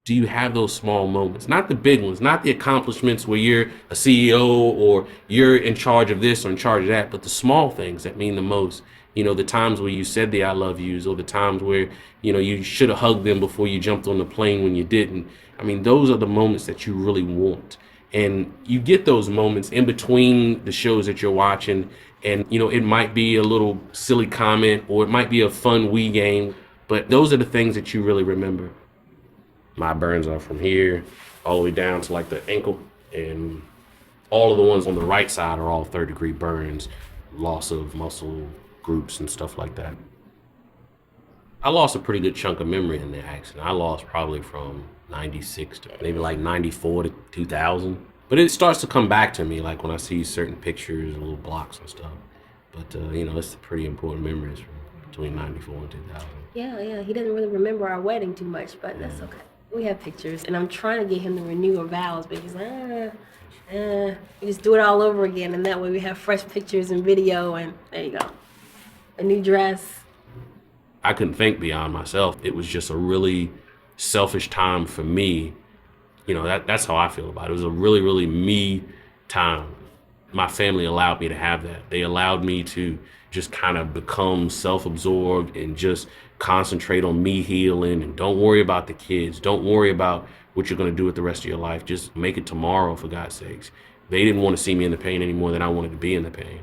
Do you have those small moments? Not the big ones, not the accomplishments where you're a CEO or you're in charge of this or in charge of that, but the small things that mean the most. The times where you said the I love yous, or the times where, you should have hugged them before you jumped on the plane when you didn't. I mean, those are the moments that you really want. And you get those moments in between the shows that you're watching. And, it might be a little silly comment or it might be a fun Wii game, but those are the things that you really remember. My burns are from here all the way down to like the ankle, and all of the ones on the right side are all third-degree burns, loss of muscle groups and stuff like that. I lost a pretty good chunk of memory in the accident. I lost probably from 96 to maybe like 94 to 2000. But it starts to come back to me like when I see certain pictures and little blocks and stuff. But, it's pretty important memories from between 94 and 2000. Yeah, he doesn't really remember our wedding too much, but that's okay. We have pictures, and I'm trying to get him to renew our vows, but he's like, we just do it all over again, and that way we have fresh pictures and video, and there you go. A new dress. I couldn't think beyond myself. It was just a really selfish time for me. That's how I feel about it. It was a really, really me time. My family allowed me to have that. They allowed me to just kind of become self-absorbed and just concentrate on me healing, and don't worry about the kids. Don't worry about what you're going to do with the rest of your life. Just make it tomorrow, for God's sakes. They didn't want to see me in the pain any more than I wanted to be in the pain.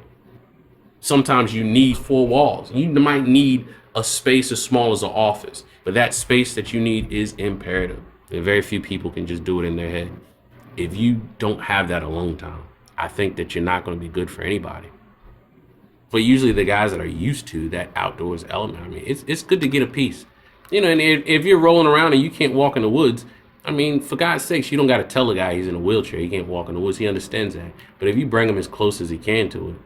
Sometimes you need four walls. You might need a space as small as an office, but that space that you need is imperative. And very few people can just do it in their head. If you don't have that alone time, I think that you're not going to be good for anybody. But usually the guys that are used to that outdoors element, I mean, it's good to get a piece. And if you're rolling around and you can't walk in the woods, I mean, for God's sakes, you don't got to tell the guy he's in a wheelchair, he can't walk in the woods. He understands that. But if you bring him as close as he can to it,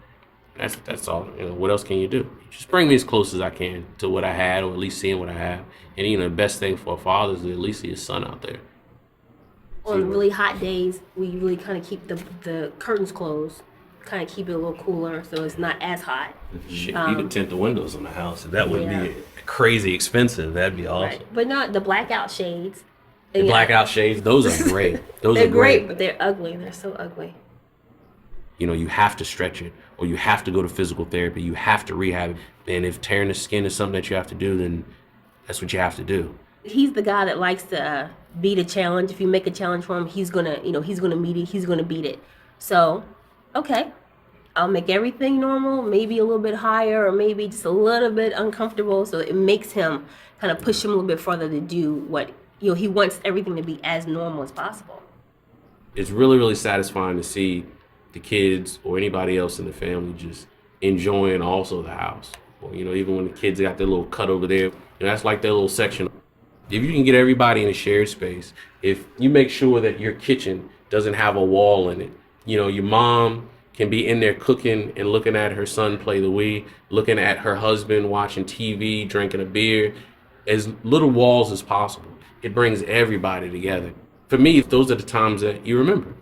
that's all. What else can you do? Just bring me as close as I can to what I had, or at least seeing what I have. And the best thing for a father is to at least see his son out there. On really hot days, we really kind of keep the curtains closed, kind of keep it a little cooler so it's not as hot. Shit, you could tint the windows on the house. If that wouldn't be crazy expensive, that'd be awesome. Right. But not the blackout shades. The blackout shades, those are great. They're great, but they're ugly. They're so ugly. You have to stretch it, or you have to go to physical therapy. You have to rehab it. And if tearing the skin is something that you have to do, then that's what you have to do. He's the guy that likes to beat a challenge. If you make a challenge for him, he's gonna meet it. He's gonna beat it. So, okay, I'll make everything normal, maybe a little bit higher, or maybe just a little bit uncomfortable. So it makes him kind of push him a little bit further to do what he wants everything to be as normal as possible. It's really, really satisfying to see the kids or anybody else in the family just enjoying also the house. Or, even when the kids got their little cut over there, that's like their little section. If you can get everybody in a shared space, if you make sure that your kitchen doesn't have a wall in it, your mom can be in there cooking and looking at her son play the Wii, looking at her husband watching TV, drinking a beer, as little walls as possible. It brings everybody together. For me, those are the times that you remember.